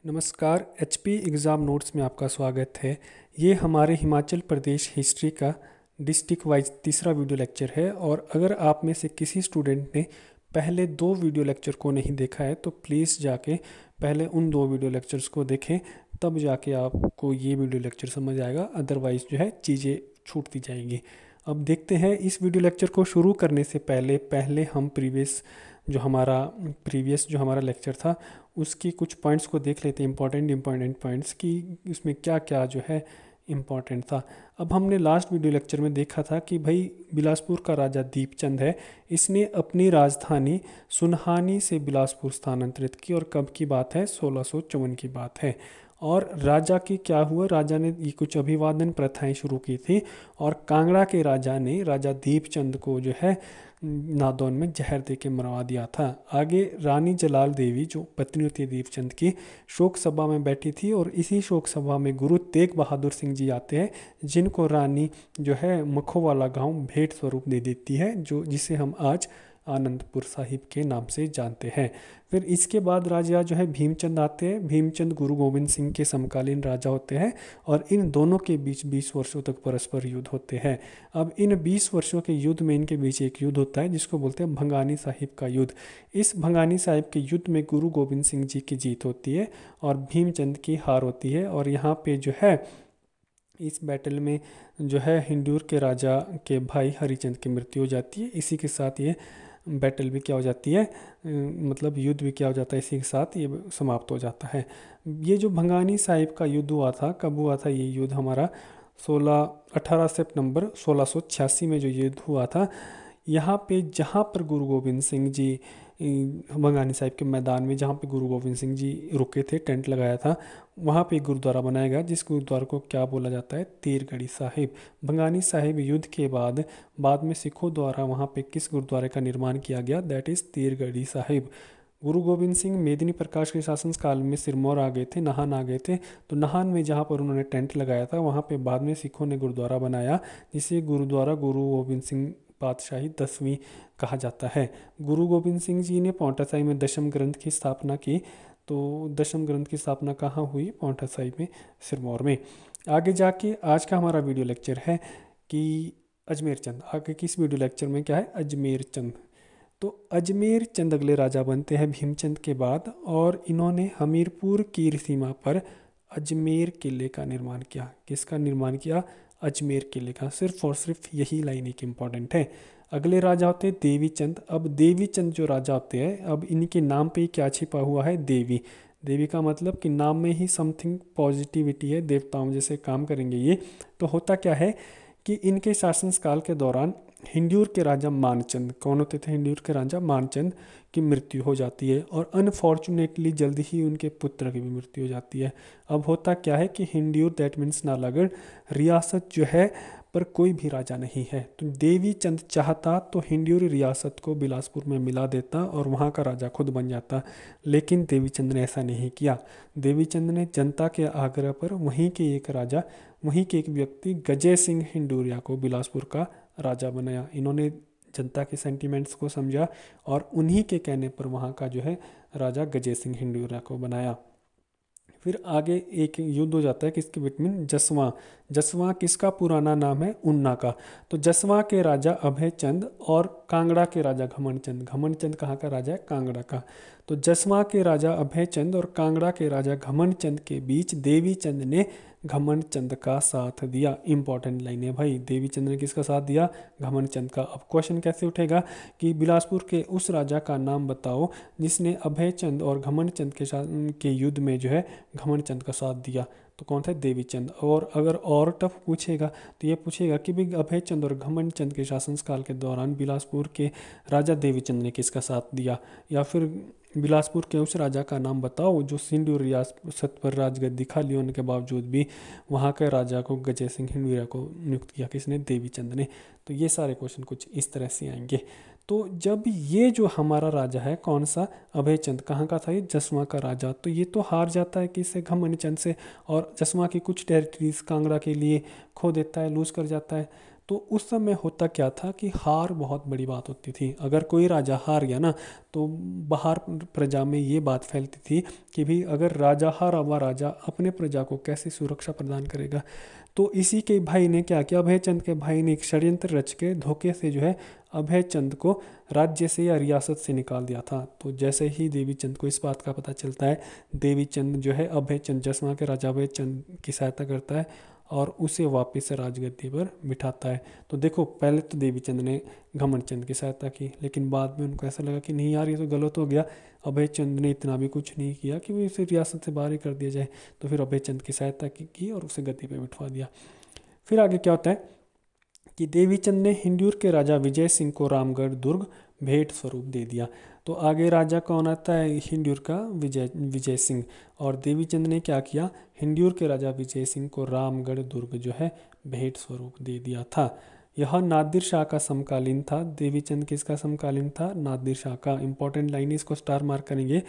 नमस्कार। HP exam notes में आपका स्वागत है। ये हमारे हिमाचल प्रदेश हिस्ट्री का डिस्ट्रिक्ट वाइज तीसरा वीडियो लेक्चर है और अगर आप में से किसी स्टूडेंट ने पहले दो वीडियो लेक्चर को नहीं देखा है तो प्लीज़ जाके पहले उन दो वीडियो लेक्चर्स को देखें, तब जाके आपको ये वीडियो लेक्चर समझ आएगा। अदरवाइज़ जो है चीज़ें छूटती जाएंगी। अब देखते हैं इस वीडियो लेक्चर को शुरू करने से पहले हम प्रीवियस जो हमारा लेक्चर था उसकी कुछ पॉइंट्स को देख लेते हैं, इंपॉर्टेंट पॉइंट्स की इसमें क्या क्या जो है इम्पॉर्टेंट था। अब हमने लास्ट वीडियो लेक्चर में देखा था कि भाई बिलासपुर का राजा दीपचंद है, इसने अपनी राजधानी सुनहानी से बिलासपुर स्थानांतरित की और कब की बात है, 1654 की बात है। और राजा की क्या हुआ, राजा ने ये कुछ अभिवादन प्रथाएं शुरू की थी और कांगड़ा के राजा ने राजा दीपचंद को जो है नादौन में जहर दे के मरवा दिया था। आगे रानी जलाल देवी जो पत्नी होती है दीपचंद की, शोक सभा में बैठी थी और इसी शोक सभा में गुरु तेग बहादुर सिंह जी आते हैं, जिनको रानी जो है मखोवाला गांव भेंट स्वरूप दे देती है, जिसे हम आज आनंदपुर साहिब के नाम से जानते हैं। फिर इसके बाद राजा जो है भीमचंद आते हैं। भीमचंद गुरु गोविंद सिंह के समकालीन राजा होते हैं और इन दोनों के बीच 20 वर्षों तक परस्पर युद्ध होते हैं। अब इन 20 वर्षों के युद्ध में इनके बीच एक युद्ध होता है जिसको बोलते हैं भंगानी साहिब का युद्ध। इस भंगानी साहिब के युद्ध में गुरु गोविंद सिंह जी की जीत होती है और भीमचंद की हार होती है। और यहाँ पे जो है इस बैटल में जो है हिंदूर के राजा के भाई हरिचंद की मृत्यु हो जाती है। इसी के साथ ये बैटल भी क्या हो जाती है, मतलब युद्ध भी क्या हो जाता है, इसी के साथ ये समाप्त हो जाता है। ये जो भंगानी साहिब का युद्ध हुआ था, कब हुआ था ये युद्ध हमारा, 18 सितंबर 1686 में जो युद्ध हुआ था। यहाँ पे जहाँ पर गुरु गोविंद सिंह जी भंगानी साहिब के मैदान में जहाँ पे गुरु गोविंद सिंह जी रुके थे, टेंट लगाया था, वहाँ पे गुरुद्वारा बनाया गया जिस गुरुद्वारा को क्या बोला जाता है, तीरगढ़ी साहिब। भंगानी साहिब युद्ध के बाद में सिखों द्वारा वहाँ पे किस गुरुद्वारे का निर्माण किया गया, दैट इज़ तीरगढ़ी साहिब। गुरु गोविंद सिंह मेदिनी प्रकाश के शासन काल में सिरमौर आ गए थे, नाहन आ गए थे, तो नाहन में जहाँ पर उन्होंने टेंट लगाया था वहाँ पे बाद में सिखों ने गुरुद्वारा बनाया, जिसे गुरुद्वारा गुरु गोविंद सिंह पातशाही 10वीं कहा जाता है। गुरु गोविंद सिंह जी ने पांवटा साहिब में दशम ग्रंथ की स्थापना की। तो दशम ग्रंथ की स्थापना कहाँ हुई, पांवटा साहिब में, सिरमौर में। आगे जाके आज का हमारा वीडियो लेक्चर है कि अजमेर चंद। आगे किस वीडियो लेक्चर में क्या है, अजमेर चंद। तो अजमेर चंद अगले राजा बनते हैं भीमचंद के बाद और इन्होंने हमीरपुर की सीमा पर अजमेर किले का निर्माण किया। किसका निर्माण किया, अजमेर किले का। सिर्फ और सिर्फ यही लाइन एक इम्पॉर्टेंट है। अगले राजा होते हैं देवीचंद। अब देवीचंद जो राजा होते हैं, अब इनके नाम पे क्या छिपा हुआ है, देवी। देवी का मतलब कि नाम में ही समथिंग पॉजिटिविटी है, देवताओं जैसे काम करेंगे ये। तो होता क्या है कि इनके शासनकाल के दौरान हिंदूर के राजा मानचंद, कौन होते थे, हिंदूर के राजा मानचंद की मृत्यु हो जाती है और अनफॉर्चुनेटली जल्दी ही उनके पुत्र की भी मृत्यु हो जाती है। अब होता क्या है कि हिंदूर दैट मीन्स नालागढ़ रियासत जो है पर कोई भी राजा नहीं है, तो देवीचंद चाहता तो हिंदूर रियासत को बिलासपुर में मिला देता और वहाँ का राजा खुद बन जाता, लेकिन देवीचंद ने ऐसा नहीं किया। देवीचंद ने जनता के आग्रह पर वहीं के एक व्यक्ति गजय सिंह हिंडूरिया को बिलासपुर का राजा बनाया। इन्होंने जनता के सेंटिमेंट्स को समझा और उन्हीं के कहने पर वहाँ का जो है राजा गजय सिंह हिंडूरिया को बनाया। फिर आगे एक युद्ध हो जाता है किसके बीच में, जसवां। जसवां किसका पुराना नाम है, उन्ना का। तो जसवां के राजा अभय चंद और कांगड़ा के राजा घमंड चंद। घमंड चंद कहाँ का राजा है, कांगड़ा का। तो जसवां के राजा अभय चंद और कांगड़ा के राजा घमंड चंद के बीच देवीचंद ने घमंड चंद का साथ दिया। इंपॉर्टेंट लाइन है भाई, देवीचंद ने किसका साथ दिया, घमंड चंद का। अब क्वेश्चन कैसे उठेगा कि बिलासपुर के उस राजा का नाम बताओ जिसने अभय चंद और घमंड चंद के युद्ध में जो है घमंड चंद का साथ दिया, तो कौन था, देवीचंद। और अगर और टफ पूछेगा तो ये पूछेगा कि भाई अभय चंद और घमंड चंद के शासनकाल के दौरान बिलासपुर के राजा देवीचंद ने किसका साथ दिया, या फिर बिलासपुर के उस राजा का नाम बताओ जो सिंधु रियासत पर राजगद्दी खाली होने के बावजूद भी वहाँ के राजा को गजय सिंह हिंडूरिया को नियुक्त किया, किसने, देवीचंद ने। तो ये सारे क्वेश्चन कुछ इस तरह से आएंगे। तो जब ये जो हमारा राजा है कौन सा, अभय चंद, कहाँ का था ये, जसवां का राजा, तो ये तो हार जाता है किससे, घमंड चंद से, और जसवां की कुछ टेरिटरीज कांगड़ा के लिए खो देता है, लूज कर जाता है। तो उस समय होता क्या था कि हार बहुत बड़ी बात होती थी। अगर कोई राजा हार गया ना, तो बाहर प्रजा में ये बात फैलती थी कि भाई अगर राजा हारा हुआ राजा अपने प्रजा को कैसे सुरक्षा प्रदान करेगा। तो इसी के भाई ने क्या किया, अभय चंद के भाई ने एक षड्यंत्र रच के धोखे से जो है अभय चंद को राज्य से या रियासत से निकाल दिया था। तो जैसे ही देवी चंद को इस बात का पता चलता है, देवी चंद जो है अभय चंद जसवा के राजा अभय चंद की सहायता करता है और उसे वापस से राजगद्दी पर बिठाता है। तो देखो, पहले तो देवी चंद ने घमंड चंद की सहायता की, लेकिन बाद में उनको ऐसा लगा कि नहीं यार, ये तो गलत हो गया, अभय चंद ने इतना भी कुछ नहीं किया कि वो इसे रियासत से बाहर ही कर दिया जाए। तो फिर अभय चंद की सहायता की और उसे गद्दी पर बिठवा दिया। फिर आगे क्या होता है कि देवीचंद ने हिंदूर के राजा विजय सिंह को रामगढ़ दुर्ग भेंट स्वरूप दे दिया। तो आगे राजा कौन आता है, हिंदूर का विजय सिंह। और देवीचंद ने क्या किया, हिंदूर के राजा विजय सिंह को रामगढ़ दुर्ग जो है भेंट स्वरूप दे दिया था। यह नादिर शाह का समकालीन था। देवीचंद किसका समकालीन था, नादिर शाह का। इंपॉर्टेंट लाइन, इसको स्टार मार्क करेंगे।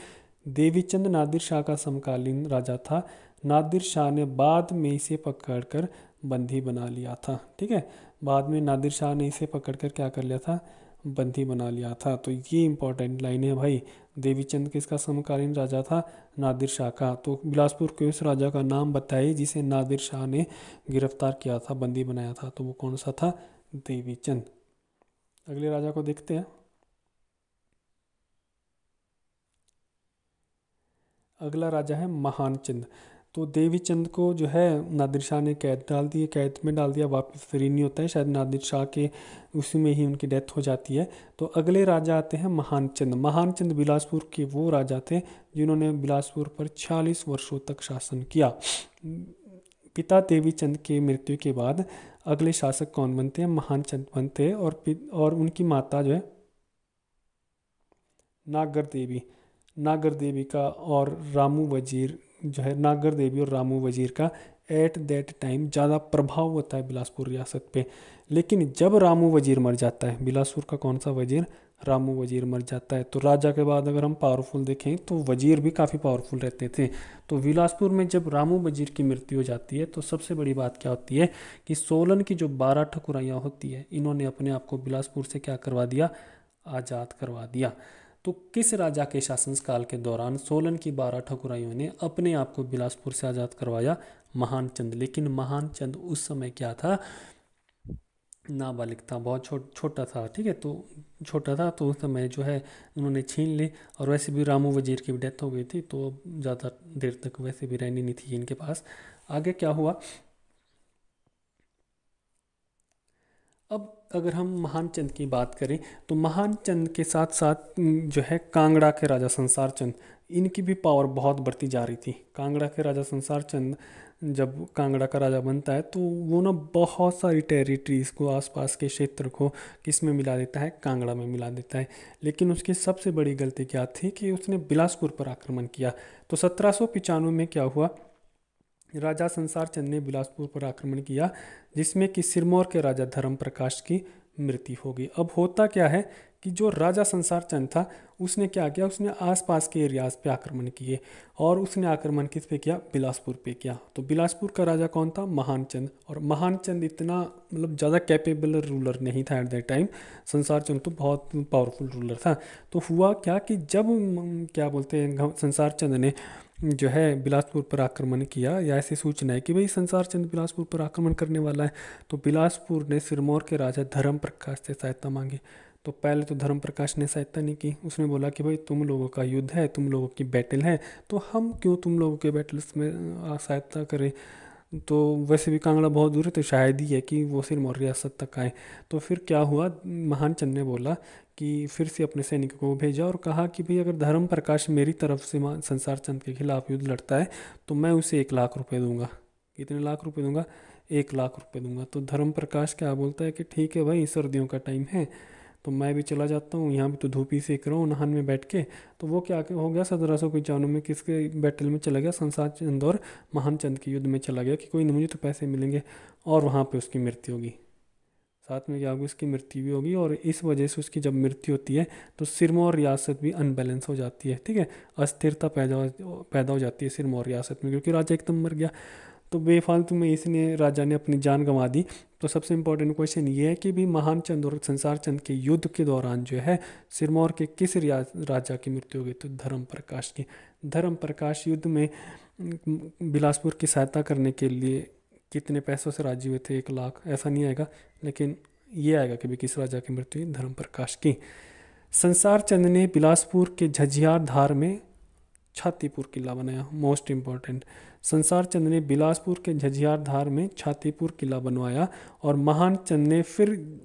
देवीचंद नादिर शाह का समकालीन राजा था। नादिर शाह ने बाद में इसे पकड़कर बंदी बना लिया था। ठीक है, बाद में नादिर शाह ने इसे पकड़कर क्या कर लिया था, बंदी बना लिया था। तो ये इंपॉर्टेंट लाइन है भाई। देवीचंद किसका समकालीन राजा था, नादिर शाह का। तो बिलासपुर के उस राजा का नाम बताइए जिसे नादिर शाह ने गिरफ्तार किया था, बंदी बनाया था। तो वो कौन सा था, देवीचंद। अगले राजा को देखते हैं। अगला राजा है महानचंद। तो देवीचंद को जो है नादिर शाह ने कैद डाल दी, कैद में डाल दिया, वापस फ्री नहीं होता है, शायद नादिर शाह के उसी में ही उनकी डेथ हो जाती है। तो अगले राजा आते हैं महानचंद। महानचंद बिलासपुर के वो राजा थे जिन्होंने बिलासपुर पर 46 वर्षों तक शासन किया। पिता देवीचंद के मृत्यु के बाद अगले शासक कौन बनते हैं, महानचंद बनते हैं। और उनकी माता जो है नागर देवी, नागर देवी का और रामू वजीर जो है, नागर देवी और रामू वजीर का एट दैट टाइम ज़्यादा प्रभाव होता है बिलासपुर रियासत पे। लेकिन जब रामू वजीर मर जाता है, बिलासपुर का कौन सा वजीर, रामू वजीर मर जाता है। तो राजा के बाद अगर हम पावरफुल देखें तो वजीर भी काफ़ी पावरफुल रहते थे। तो बिलासपुर में जब रामू वजीर की मृत्यु हो जाती है, तो सबसे बड़ी बात क्या होती है कि सोलन की जो 12 ठकुराइयाँ होती है, इन्होंने अपने आप को बिलासपुर से क्या करवा दिया, आज़ाद करवा दिया। तो किस राजा के शासनकाल के दौरान सोलन की 12 ठकुराइयों ने अपने आप को बिलासपुर से आज़ाद करवाया, महानचंद। लेकिन महानचंद उस समय क्या था, नाबालिग था, बहुत छोटा था। ठीक है, तो छोटा था, तो उस समय जो है उन्होंने छीन ली। और वैसे भी रामू वजीर की भी डेथ हो गई थी, तो ज़्यादा देर तक वैसे भी रहनी नहीं थी इनके पास। आगे क्या हुआ, अब अगर हम महानचंद की बात करें तो महानचंद के साथ साथ जो है कांगड़ा के राजा संसार चंद, इनकी भी पावर बहुत बढ़ती जा रही थी। कांगड़ा के राजा संसार चंद जब कांगड़ा का राजा बनता है, तो वो ना बहुत सारी टेरिटरीज़ को, आसपास के क्षेत्र को किस में मिला देता है, कांगड़ा में मिला देता है। लेकिन उसकी सबसे बड़ी गलती क्या थी कि उसने बिलासपुर पर आक्रमण किया। तो 1795 में क्या हुआ, राजा संसार चंद ने बिलासपुर पर आक्रमण किया, जिसमें कि सिरमौर के राजा धर्म प्रकाश की मृत्यु हो गई। अब होता क्या है कि जो राजा संसार चंद था, उसने क्या किया, उसने आसपास के एरियाज पे आक्रमण किए। और उसने आक्रमण किस पे किया, बिलासपुर पे किया। तो बिलासपुर का राजा कौन था, महानचंद। और महानचंद इतना मतलब ज़्यादा कैपेबल रूलर नहीं था एट दैट टाइम। संसार चंद तो बहुत पावरफुल रूलर था। तो हुआ क्या कि जब क्या बोलते हैं संसार चंद ने जो है बिलासपुर पर आक्रमण किया, या ऐसी सूचना है कि भाई संसार चंद बिलासपुर पर आक्रमण करने वाला है, तो बिलासपुर ने सिरमौर के राजा धर्म प्रकाश से सहायता मांगी। तो पहले तो धर्म प्रकाश ने सहायता नहीं की। उसने बोला कि भाई तुम लोगों का युद्ध है, तुम लोगों की बैटल है, तो हम क्यों तुम लोगों के बैटल्स में सहायता करें। तो वैसे भी कांगड़ा बहुत दूर है, तो शायद ही है कि वो सिरमौर रियासत तक आए। तो फिर क्या हुआ, महानचंद ने बोला कि फिर से अपने सैनिकों को भेजा और कहा कि भाई अगर धर्म प्रकाश मेरी तरफ से संसार चंद के खिलाफ युद्ध लड़ता है, तो मैं उसे 1 लाख रुपए दूंगा। कितने लाख रुपए दूंगा, 1 लाख रुपए दूंगा। तो धर्म प्रकाश क्या बोलता है कि ठीक है भाई, सर्दियों का टाइम है, तो मैं भी चला जाता हूँ, यहाँ भी तो धूप ही सेक रहा हूँ नहान में बैठ के। तो वो क्या हो गया, 1795 में किसके बैटल में चला गया, संसार चंद और महानचंद के युद्ध में चला गया कि कोई नहीं, मुझे तो पैसे मिलेंगे। और वहाँ पे उसकी मृत्यु होगी। साथ में क्या होगी, उसकी मृत्यु भी होगी। और इस वजह से उसकी जब मृत्यु होती है, तो सिरमौर रियासत भी अनबैलेंस हो जाती है। ठीक है, अस्थिरता पैदा हो जाती है सिरमौर रियासत में, क्योंकि राजा एकदम मर गया। तो बेफालतू में इसने राजा ने अपनी जान गंवा दी। तो सबसे इम्पोर्टेंट क्वेश्चन ये है कि भी महान चंद और संसार चंद के युद्ध के दौरान जो है सिरमौर के किस राजा की मृत्यु हो गई? तो धर्म प्रकाश की। धर्म प्रकाश युद्ध में बिलासपुर की सहायता करने के लिए कितने पैसों से राजी हुए थे? 1 लाख। ऐसा नहीं आएगा, लेकिन ये आएगा कि भी किस राजा की मृत्यु हुई? धर्म प्रकाश की। संसार चंद ने बिलासपुर के झज्जियार धार में छातीपुर किला बनाया। मोस्ट इम्पॉर्टेंट, संसार चंद ने बिलासपुर के झज्जियार धार में छातीपुर किला बनवाया और महान चंद ने फिर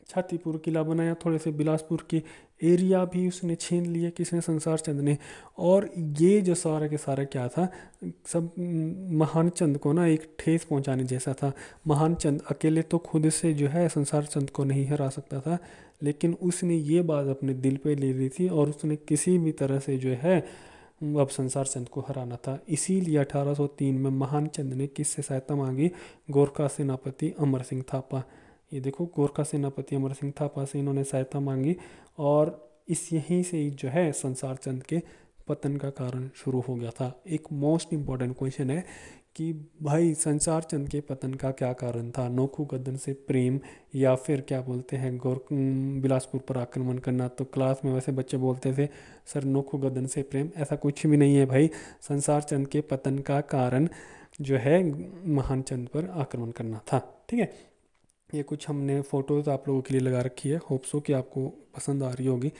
छातीपुर किला बनाया। थोड़े से बिलासपुर के एरिया भी उसने छीन लिए, किसने? संसार चंद ने। और ये जो सारा के सारा क्या था, सब महान चंद को ना एक ठेस पहुंचाने जैसा था। महान चंद अकेले तो खुद से जो है संसार चंद को नहीं हरा सकता था, लेकिन उसने ये बात अपने दिल पे ले ली थी और उसने किसी भी तरह से जो है अब संसार चंद को हराना था। इसीलिए 1803 में महान चंद ने किससे सहायता मांगी? गोरखा सेनापति अमर सिंह थापा। ये देखो, गोरखा सेनापति अमर सिंह थापा से इन्होंने सहायता मांगी और इस यहीं से ही जो है संसार चंद के पतन का कारण शुरू हो गया था। एक मोस्ट इम्पॉर्टेंट क्वेश्चन है कि भाई संसार चंद के पतन का क्या कारण था? नोखू गद्दन से प्रेम, या फिर क्या बोलते हैं बिलासपुर पर आक्रमण करना? तो क्लास में वैसे बच्चे बोलते थे सर नोखू गद्दन से प्रेम, ऐसा कुछ भी नहीं है भाई। संसार चंद के पतन का कारण जो है महान चंद पर आक्रमण करना था। ठीक है, ये कुछ हमने फ़ोटोज़ आप लोगों के लिए लगा रखी है, होप सो कि आपको पसंद आ रही होगी।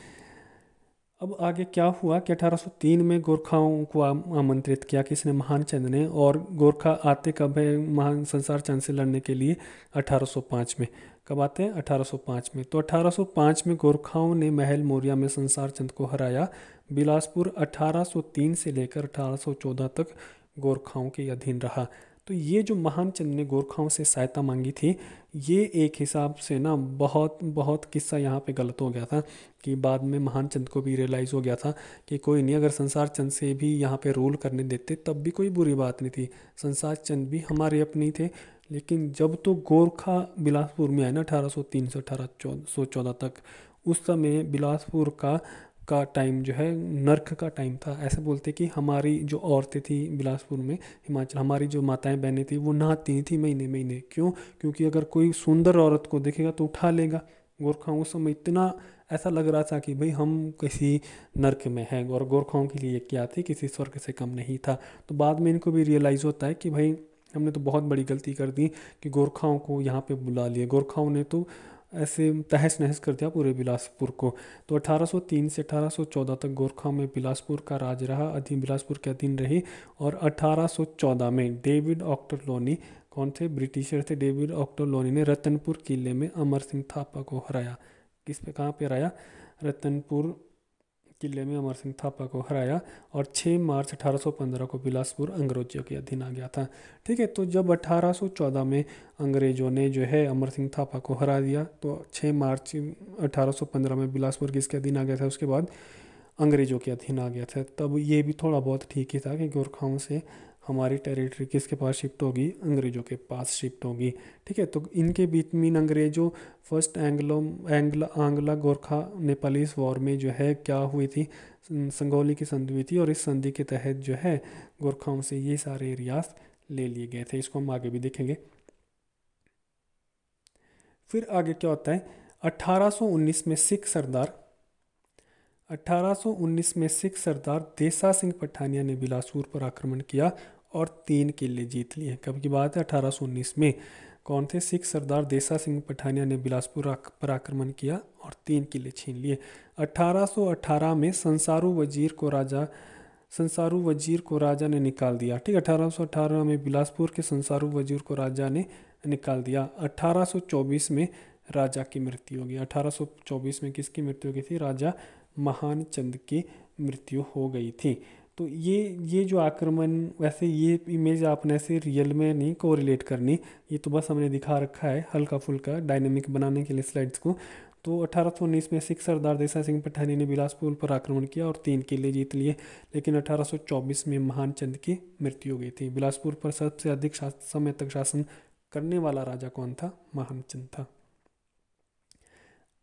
अब आगे क्या हुआ कि 1803 में गोरखाओं को आमंत्रित किया किसने? महान चंद ने। और गोरखा आते कब है महान संसार चंद से लड़ने के लिए? 1805 में। कब आते हैं? 1805 में। तो 1805 में गोरखाओं ने महल मौर्या में संसार चंद को हराया। बिलासपुर 1803 से लेकर 1814 तक गोरखाओं के अधीन रहा। तो ये जो महान चंद ने गोरखाओं से सहायता मांगी थी, ये एक हिसाब से ना बहुत बहुत किस्सा यहाँ पे गलत हो गया था कि बाद में महान चंद को भी रियलाइज़ हो गया था कि कोई नहीं, अगर संसार चंद से भी यहाँ पे रूल करने देते तब भी कोई बुरी बात नहीं थी, संसार चंद भी हमारे अपने ही थे। लेकिन जब तो गोरखा बिलासपुर में आए ना 1803 से 1814 तक, उस समय बिलासपुर का टाइम जो है नर्क का टाइम था। ऐसे बोलते कि हमारी जो औरतें थी बिलासपुर में, हिमाचल, हमारी जो माताएं बहनें थी वो नहाती थी महीने महीने। क्यों? क्योंकि अगर कोई सुंदर औरत को देखेगा तो उठा लेगा। गोरखाओं उस समय इतना ऐसा लग रहा था कि भाई हम किसी नर्क में हैं, और गोरखाओं के लिए क्या थी, किसी स्वर्ग से कम नहीं था। तो बाद में इनको भी रियलाइज़ होता है कि भाई हमने तो बहुत बड़ी गलती कर दी कि गोरखाओं को यहाँ पे बुला लिया। गोरखाओं ने तो ऐसे तहस नहस कर दिया पूरे बिलासपुर को। तो 1803 से 1814 तक गोरखा में बिलासपुर का राज रहा, अधीन बिलासपुर के अधीन रही। और 1814 में डेविड ऑक्टरलोनी, कौन थे? ब्रिटिशर थे। डेविड ऑक्टरलोनी ने रतनपुर किले में अमर सिंह थापा को हराया। किस पे, कहाँ पे हराया? रतनपुर किले में अमर सिंह थापा को हराया। और 6 मार्च 1815 को बिलासपुर अंग्रेजों के अधीन आ गया था। ठीक है, तो जब 1814 में अंग्रेजों ने जो है अमर सिंह थापा को हरा दिया, तो 6 मार्च 1815 में बिलासपुर किसके अधीन आ गया था? उसके बाद अंग्रेजों के अधीन आ गया था। तब ये भी थोड़ा बहुत ठीक ही था कि गोरखाओं से हमारी टेरिटरी किसके पास शिफ्ट होगी? अंग्रेजों के पास शिफ्ट होगी। ठीक है, तो इनके बीच में अंग्रेजों फर्स्ट आंग्ला गोरखा नेपालीज वॉर में जो है क्या हुई थी? संगोली की संधि हुई थी, और इस संधि के तहत जो है गोरखाओं से ये सारे एरियाज ले लिए गए थे। इसको हम आगे भी देखेंगे। फिर आगे क्या होता है? 1819 में सिख सरदार 1819 में सिख सरदार देसा सिंह पठानिया ने बिलासपुर पर आक्रमण किया और 3 किले जीत लिए। कब की बात है? 1819 में। कौन थे? सिख सरदार देसा सिंह पठानिया ने बिलासपुर पर आक्रमण किया और 3 किले छीन लिए। 1818 में संसारू वजीर को राजा ने निकाल दिया। ठीक है, 1818 में बिलासपुर के संसारू वजीर को राजा ने निकाल दिया। 1824 में राजा की मृत्यु हो गई। 1824 में किसकी मृत्यु हो गई थी? राजा महान चंद की मृत्यु हो गई थी। तो ये जो आक्रमण, वैसे ये इमेज आपने ऐसे रियल में नहीं कोरिलेट करनी, ये तो बस हमने दिखा रखा है हल्का फुल्का डायनेमिक बनाने के लिए स्लाइड्स को। तो 1819 में सिख सरदार देसा सिंह पठानी ने बिलासपुर पर आक्रमण किया और 3 किले जीत लिए। लेकिन 1824 में महान चंद की मृत्यु हो गई थी। बिलासपुर पर सबसे अधिक समय तक शासन करने वाला राजा कौन था? महान चंद था।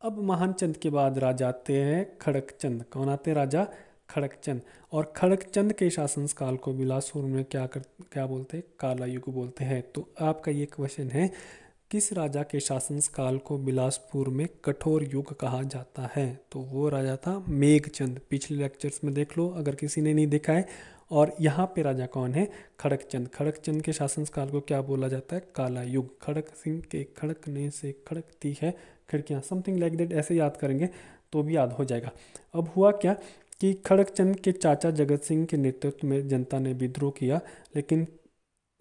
अब महान चंद के बाद राजा आते हैं खड़क चंद। कौन आते हैं? राजा खड़कचंद। और खड़कचंद के शासनकाल को बिलासपुर में क्या बोलते हैं, काला युग बोलते हैं। तो आपका ये क्वेश्चन है, किस राजा के शासनकाल को बिलासपुर में कठोर युग कहा जाता है? तो वो राजा था मेघचंद। पिछले लेक्चर्स में देख लो अगर किसी ने नहीं देखा है। और यहाँ पे राजा कौन है? खड़कचंद। खड़कचंद के शासनकाल को क्या बोला जाता है? काला युग। खड़क सिंह के खड़कने से खड़कती है खिड़कियाँ, समथिंग लाइक दैट, ऐसे याद करेंगे तो भी याद हो जाएगा। अब हुआ क्या कि खड़कचंद के चाचा जगत सिंह के नेतृत्व में जनता ने विद्रोह किया, लेकिन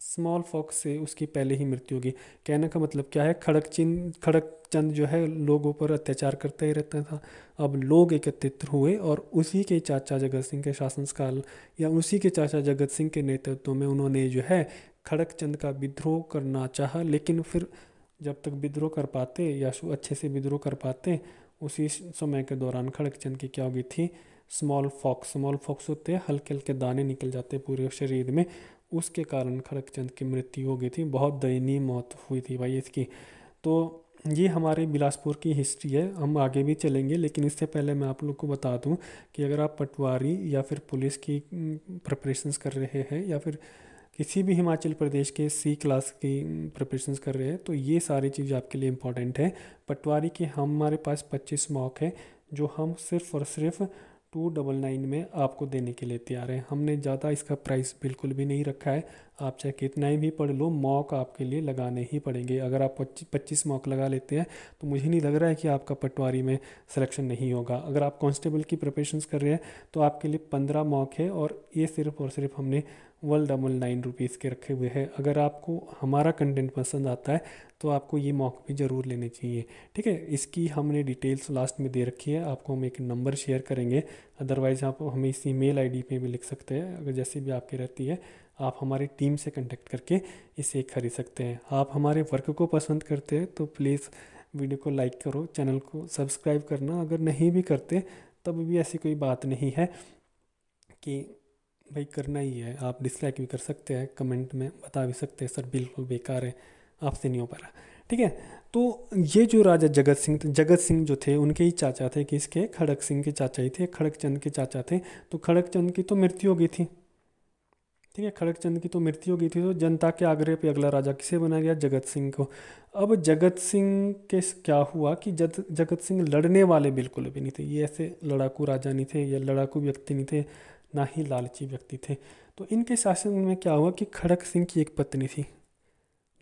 स्मॉल फॉक्स से उसकी पहले ही मृत्यु होगी। कहने का मतलब क्या है, खड़कचंद जो है लोगों पर अत्याचार करता ही रहता था। अब लोग एकत्रित हुए और उसी के चाचा जगत सिंह के शासनकाल या उसी के चाचा जगत सिंह के नेतृत्व में उन्होंने जो है खड़कचंद का विद्रोह करना चाहा। लेकिन फिर जब तक विद्रोह कर पाते या अच्छे से विद्रोह कर पाते, उसी समय के दौरान खड़कचंद की क्या हो गई थी? स्मॉल फॉक्स होते हैं, हल्के हल्के दाने निकल जाते पूरे शरीर में, उसके कारण खड़कचंद की मृत्यु हो गई थी। बहुत दयनीय मौत हुई थी भाई इसकी। तो ये हमारे बिलासपुर की हिस्ट्री है। हम आगे भी चलेंगे, लेकिन इससे पहले मैं आप लोग को बता दूं कि अगर आप पटवारी या फिर पुलिस की प्रिपरेशंस कर रहे हैं या फिर किसी भी हिमाचल प्रदेश के सी क्लास की प्रिपरेशंस कर रहे हैं, तो ये सारी चीज़ आपके लिए इम्पॉर्टेंट है। पटवारी के हमारे पास 25 मॉक है, जो हम सिर्फ और सिर्फ 299 में आपको देने के लिए तैयार हैं। हमने ज़्यादा इसका प्राइस बिल्कुल भी नहीं रखा है। आप चाहे कितना ही भी पढ़ लो, मॉक आपके लिए लगाने ही पड़ेंगे। अगर आप 25 मॉक लगा लेते हैं तो मुझे नहीं लग रहा है कि आपका पटवारी में सिलेक्शन नहीं होगा। अगर आप कांस्टेबल की प्रिपरेशंस कर रहे हैं तो आपके लिए 15 मॉक है, और ये सिर्फ और सिर्फ हमने 199 के रखे हुए हैं। अगर आपको हमारा कंटेंट पसंद आता है तो आपको ये मॉक भी ज़रूर लेने चाहिए। ठीक है, इसकी हमने डिटेल्स लास्ट में दे रखी है, आपको हम एक नंबर शेयर करेंगे। अदरवाइज़ आप हमें इसी मेल आईडी पे भी लिख सकते हैं, अगर जैसे भी आपकी रहती है। आप हमारी टीम से कांटेक्ट करके इसे खरीद सकते हैं। आप हमारे वर्क को पसंद करते हैं तो प्लीज़ वीडियो को लाइक करो, चैनल को सब्सक्राइब करना। अगर नहीं भी करते तब भी ऐसी कोई बात नहीं है कि भाई करना ही है। आप डिसलाइक भी कर सकते हैं, कमेंट में बता भी सकते हैं सर बिल्कुल बेकार है, आपसे नहीं हो पा रहा। ठीक है, तो ये जो राजा जगत सिंह जो थे उनके ही चाचा थे, किसके? खड़क सिंह के चाचा ही थे, खड़कचंद के चाचा थे। तो खड़कचंद की तो मृत्यु हो गई थी। ठीक है, खड़कचंद की तो मृत्यु हो गई थी, तो जनता के आग्रह पे अगला राजा किसे बनाया गया? जगत सिंह को। अब जगत सिंह के क्या हुआ कि जगत सिंह लड़ने वाले बिल्कुल भी नहीं थे। ये ऐसे लड़ाकू राजा नहीं थे या लड़ाकू व्यक्ति नहीं थे, ना ही लालची व्यक्ति थे। तो इनके शासन में क्या हुआ कि खड़क सिंह की एक पत्नी थी,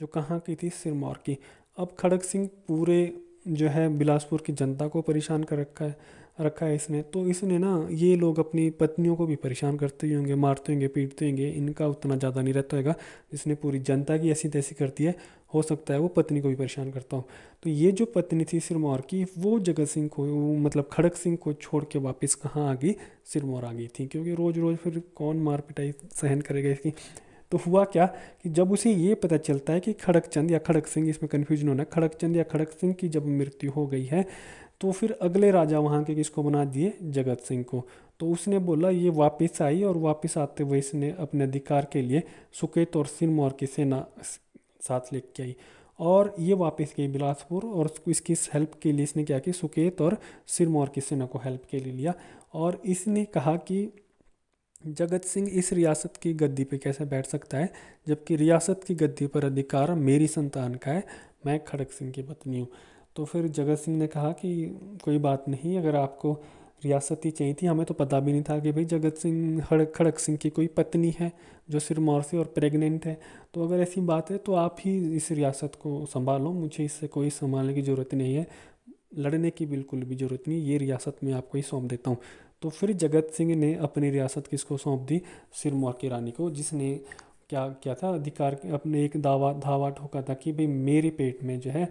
जो कहाँ की थी? सिरमौर की। अब खड़क सिंह पूरे जो है बिलासपुर की जनता को परेशान कर रखा है इसने। तो इसने ना, ये लोग अपनी पत्नियों को भी परेशान करते ही होंगे, मारते होंगे, पीटते होंगे, इनका उतना ज़्यादा नहीं रहता होगा। इसने पूरी जनता की ऐसी तैसी करती है, हो सकता है वो पत्नी को भी परेशान करता हो। तो ये जो पत्नी थी सिरमौर की, वो जगत सिंह को, मतलब खड़क सिंह को छोड़ के वापस कहाँ आ गई? सिरमौर आ गई थी, क्योंकि रोज़ रोज़ फिर कौन मार पिटाई सहन करेगा इसकी। तो हुआ क्या कि जब उसे ये पता चलता है कि खड़कचंद या खड़क सिंह, इसमें कन्फ्यूजन होना है, खड़कचंद या खड़क सिंह की जब मृत्यु हो गई है, तो फिर अगले राजा वहाँ के किसको बना दिए? जगत सिंह को। तो उसने बोला, ये वापस आई, और वापस आते हुए इसने अपने अधिकार के लिए सुकेत और सिरमौर की सेना साथ लेके आई, और ये वापस गई बिलासपुर। और इसकी हेल्प के लिए इसने क्या किया? सुकेत और सिरमौर की सेना को हेल्प के लिए लिया, और इसने कहा कि जगत सिंह इस रियासत की गद्दी पे कैसे बैठ सकता है, जबकि रियासत की गद्दी पर अधिकार मेरी संतान का है, मैं खड़क सिंह की पत्नी हूँ। तो फिर जगत सिंह ने कहा कि कोई बात नहीं, अगर आपको रियासत ही चाहिए थी, हमें तो पता भी नहीं था कि भाई जगत सिंह खड़क सिंह की कोई पत्नी है जो सिरमौर से और प्रेग्नेंट है। तो अगर ऐसी बात है तो आप ही इस रियासत को संभालो, मुझे इससे कोई संभालने की ज़रूरत नहीं है, लड़ने की बिल्कुल भी ज़रूरत नहीं, ये रियासत मैं आपको ही सौंप देता हूँ। तो फिर जगत सिंह ने अपनी रियासत किसको सौंप दी? सिरमौर की रानी को, जिसने क्या क्या था? अधिकार अपने एक धावा ठोका था कि भाई मेरे पेट में जो है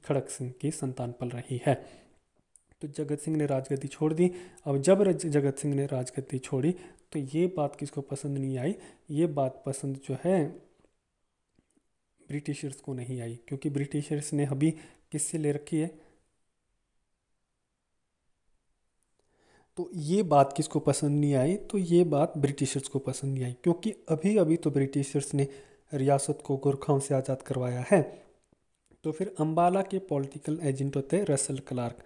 खड़क सिंह की संतान पल रही है। तो जगत सिंह ने राजगद्दी छोड़ दी। अब जब जगत सिंह ने राजगद्दी छोड़ी तो ये बात किसको पसंद नहीं आई? ये बात पसंद जो है ब्रिटिशर्स को नहीं आई, क्योंकि ब्रिटिशर्स ने अभी किससे ले रखी है? तो ये बात किसको पसंद नहीं आई? तो ये बात ब्रिटिशर्स को पसंद नहीं आई, क्योंकि अभी अभी तो ब्रिटिशर्स ने रियासत को गोरखाओं से आज़ाद करवाया है। तो फिर अम्बाला के पॉलिटिकल एजेंट होते हैं रसल क्लार्क।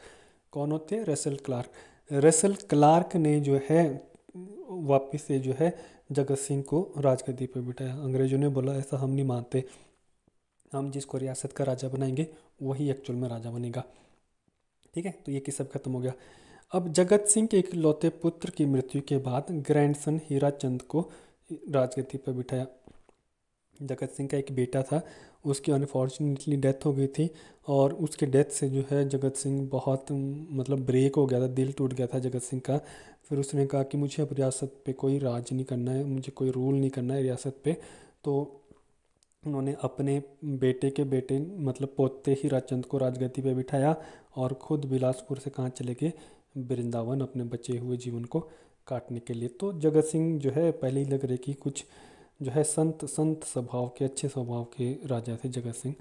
कौन होते हैं? Russell Clark. रसल क्लार्क ने जो है वापस से जो है जगत सिंह को राजगद्दी पर बिठाया। अंग्रेजों ने बोला ऐसा हम नहीं मानते, हम जिसको रियासत का राजा बनाएंगे वही एक्चुअल में राजा बनेगा। ठीक है, तो ये किस्सा खत्म हो गया। अब जगत सिंह के इकलौते पुत्र की मृत्यु के बाद ग्रैंडसन हीरा चंद को राजगद्दी पर बिठाया। जगत सिंह का एक बेटा था, उसकी अनफॉर्चुनेटली डेथ हो गई थी, और उसके डेथ से जो है जगत सिंह बहुत मतलब ब्रेक हो गया था, दिल टूट गया था जगत सिंह का। फिर उसने कहा कि मुझे अब रियासत पे कोई राज नहीं करना है, मुझे कोई रूल नहीं करना है रियासत पे। तो उन्होंने अपने बेटे के बेटे मतलब पोते हीराचंद को राजगद्दी पे बिठाया, और खुद बिलासपुर से कहाँ चले गए, वृंदावन, अपने बचे हुए जीवन को काटने के लिए। तो जगत सिंह जो है पहले ही लग रहे कि कुछ जो है संत संत स्वभाव के, अच्छे स्वभाव के राजा थे जगत सिंह,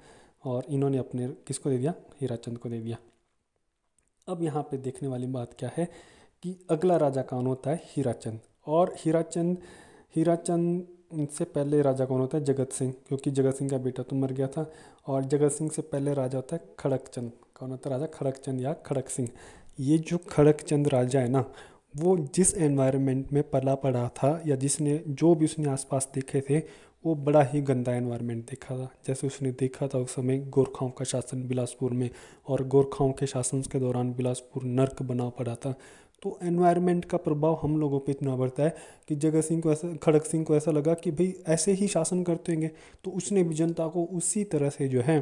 और इन्होंने अपने किसको दे दिया, हीराचंद को दे दिया। अब यहाँ पे देखने वाली बात क्या है कि अगला राजा कौन होता है, हीराचंद। और हीराचंद से पहले राजा कौन होता है, जगत सिंह, क्योंकि जगत सिंह का बेटा तो मर गया था। और जगत सिंह से पहले राजा होता है खड़कचंद। कौन होता है राजा, खड़कचंद या खड़क सिंह। ये जो खड़कचंद राजा है ना, वो जिस एनवायरनमेंट में पला पड़ा था, या जिसने जो भी उसने आसपास देखे थे, वो बड़ा ही गंदा एनवायरनमेंट देखा था। जैसे उसने देखा था उस समय गोरखाओं का शासन बिलासपुर में, और गोरखाओं के शासन के दौरान बिलासपुर नर्क बना पड़ा था। तो एनवायरनमेंट का प्रभाव हम लोगों पे इतना बढ़ता है कि जगत सिंह को ऐसा, खड़क सिंह को ऐसा लगा कि भाई ऐसे ही शासन करते होंगे, तो उसने भी जनता को उसी तरह से जो है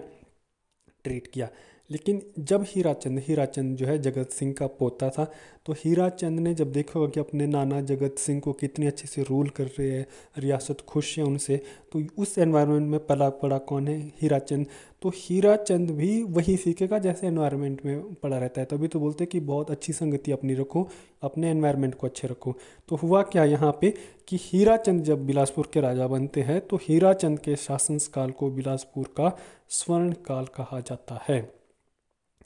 ट्रीट किया। लेकिन जब हीराचंद जो है जगत सिंह का पोता था, तो हीराचंद ने जब देखा होगा कि अपने नाना जगत सिंह को कितने अच्छे से रूल कर रहे हैं, रियासत खुश है उनसे, तो उस एनवायरनमेंट में पला पड़ा कौन है, हीराचंद। तो हीराचंद भी वही सीखेगा जैसे एनवायरनमेंट में पड़ा रहता है। तभी तो बोलते हैं कि बहुत अच्छी संगति अपनी रखो, अपने एनवायरनमेंट को अच्छे रखो। तो हुआ क्या यहाँ पे कि हीराचंद जब बिलासपुर के राजा बनते हैं, तो हीराचंद के शासनकाल को बिलासपुर का स्वर्ण काल कहा जाता है।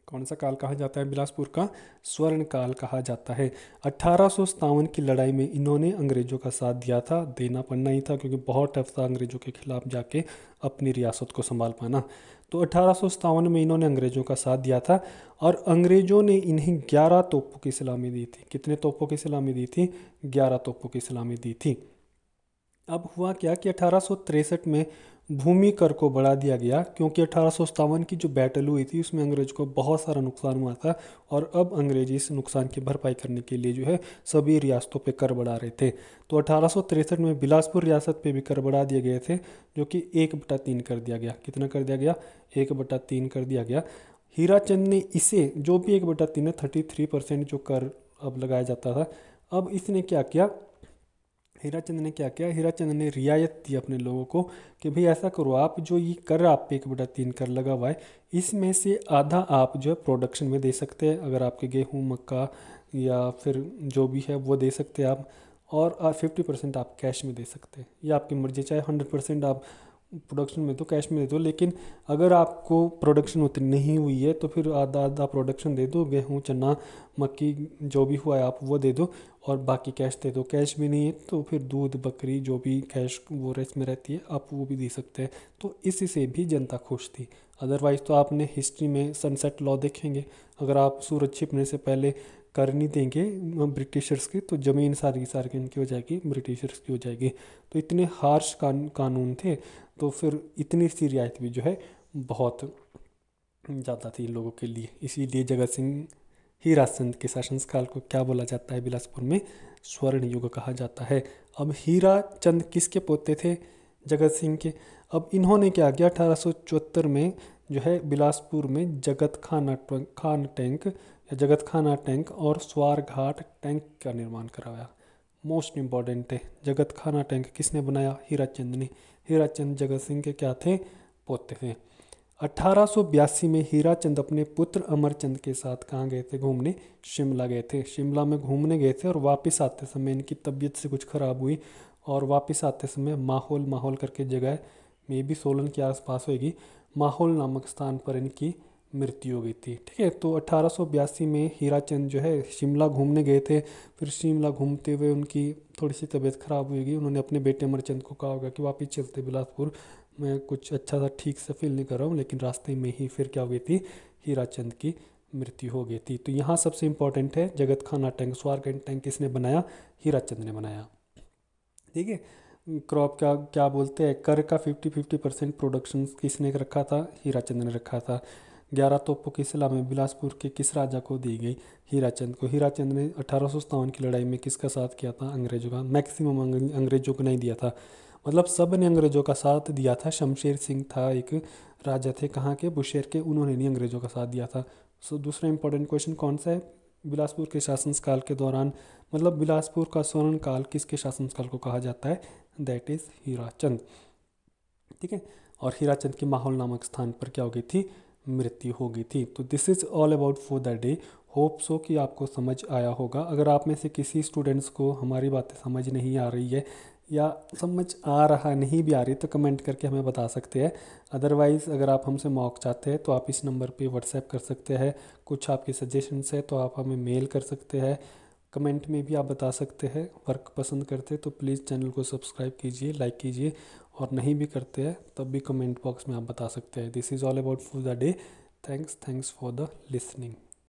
कौन सा काल कहा जाता है, बिलासपुर का स्वर्ण काल कहा जाता है। 1857 की लड़ाई में इन्होंने अंग्रेजों का साथ दिया था, देना पड़ना ही था, क्योंकि बहुत टफ था अंग्रेजों के खिलाफ जाके अपनी रियासत को संभाल पाना। तो 1857 में इन्होंने अंग्रेजों का साथ दिया था, और अंग्रेजों ने इन्हें 11 तोपों की सलामी दी थी। कितने तोपों की सलामी दी थी, 11 तोपों की सलामी दी थी। अब हुआ क्या कि 1863 में भूमि कर को बढ़ा दिया गया, क्योंकि 1857 की जो बैटल हुई थी उसमें अंग्रेज को बहुत सारा नुकसान हुआ था, और अब अंग्रेज इस नुकसान की भरपाई करने के लिए जो है सभी रियासतों पे कर बढ़ा रहे थे। तो 1863 में बिलासपुर रियासत पे भी कर बढ़ा दिए गए थे, जो कि 1/3 कर दिया गया। कितना कर दिया गया, 1/3 कर दिया गया। हीराचंद ने इसे, जो भी 1/3 है, 33% जो कर अब लगाया जाता था, अब इसने क्या किया, हीराचंद ने क्या किया, हीराचंद ने रियायत दी अपने लोगों को कि भाई ऐसा करो, आप जो ये कर आप पे 1/3 कर लगा हुआ है, इसमें से आधा आप जो है प्रोडक्शन में दे सकते हैं, अगर आपके गेहूँ मक्का या फिर जो भी है वो दे सकते हैं आप, और 50% आप कैश में दे सकते हैं। ये आपकी मर्जी, चाहे 100% आप प्रोडक्शन में तो कैश में दे दो, लेकिन अगर आपको प्रोडक्शन उतनी नहीं हुई है तो फिर आधा आधा प्रोडक्शन दे दो, गेहूँ चना मक्की जो भी हुआ है आप वो दे दो, और बाकी कैश दे दो। कैश भी नहीं है तो फिर दूध बकरी जो भी कैश वो रेस में रहती है आप वो भी दे सकते हैं। तो इससे भी जनता खुश थी। अदरवाइज़ तो आपने हिस्ट्री में सनसेट लॉ देखेंगे, अगर आप सूरज छिपने से पहले कर नहीं देंगे ब्रिटिशर्स की, तो ज़मीन सारी की सारी इनकी हो जाएगी, ब्रिटिशर्स की हो जाएगी। तो इतने हार्श कानून थे, तो फिर इतनी सी रियायत भी जो है बहुत ज़्यादा थी लोगों के लिए। इसीलिए जगत सिंह हीराचंद के शासनकाल को क्या बोला जाता है बिलासपुर में, स्वर्ण युग कहा जाता है। अब हीराचंद किसके पोते थे, जगत सिंह के। अब इन्होंने क्या किया, 1874 में जो है बिलासपुर में खान टैंक या जगत खाना टैंक और स्वार घाट टैंक का निर्माण करवाया। मोस्ट इम्पॉर्टेंट है, जगत खाना टैंक किसने बनाया, हीराचंद ने। हीराचंद जगत सिंह के क्या थे, पोते थे। 1882 में हीराचंद अपने पुत्र अमरचंद के साथ कहाँ गए थे घूमने, शिमला गए थे। शिमला में घूमने गए थे, और वापस आते समय इनकी तबीयत से कुछ ख़राब हुई, और वापस आते समय माहौल करके जगह में भी सोलन के आसपास होगी, माहौल नामक स्थान पर इनकी मृत्यु हो गई थी। ठीक है, तो 1882 में हीराचंद जो है शिमला घूमने गए थे। फिर शिमला घूमते हुए उनकी थोड़ी सी तबीयत ख़राब हुई, उन्होंने अपने बेटे अमरचंद को कहा होगा कि वापस चलते बिलासपुर, मैं कुछ अच्छा सा ठीक से फील नहीं कर रहा हूँ। लेकिन रास्ते में ही फिर क्या हुई थी, हीराचंद की मृत्यु हो गई थी। तो यहाँ सबसे इम्पोर्टेंट है जगत खाना टैंक, स्वारगेट टैंक किसने बनाया? हीराचंद ने बनाया। ठीक है। क्रॉप क्या क्या बोलते हैं, कर का 50-50% प्रोडक्शन किसने रखा था? हीराचंद ने रखा था। 11 तोपों की सलामी बिलासपुर के किस राजा को दी गई? हीराचंद को। हीराचंद ने 1857 की लड़ाई में किसका साथ किया था? अंग्रेजों का। मैक्सिमम अंग्रेजों को नहीं दिया था, मतलब सब ने अंग्रेजों का साथ दिया था। शमशेर सिंह था एक राजा थे, कहाँ के? बुशेर के, उन्होंने नहीं अंग्रेजों का साथ दिया था। सो दूसरा इंपॉर्टेंट क्वेश्चन कौन सा है? बिलासपुर के शासनकाल के दौरान, मतलब बिलासपुर का स्वर्ण काल किसके शासनकाल को कहा जाता है? That is Hirachand. ठीक है। और हीराचंद की माहौल नामक स्थान पर क्या हो गई थी? मृत्यु हो गई थी। तो this is all about for the day. Hope so कि आपको समझ आया होगा। अगर आप में से किसी स्टूडेंट्स को हमारी बातें समझ नहीं आ रही है या समझ आ रहा नहीं भी आ रही तो कमेंट करके हमें बता सकते हैं। अदरवाइज़ अगर आप हमसे मॉक चाहते हैं तो आप इस नंबर पे व्हाट्सएप कर सकते हैं। कुछ आपके सजेशंस है तो आप हमें मेल कर सकते हैं। कमेंट में भी आप बता सकते हैं। वर्क पसंद करते तो प्लीज़ चैनल को सब्सक्राइब कीजिए, लाइक कीजिए, और नहीं भी करते हैं तब भी कमेंट बॉक्स में आप बता सकते हैं। This is all about for the day. Thanks for the listening.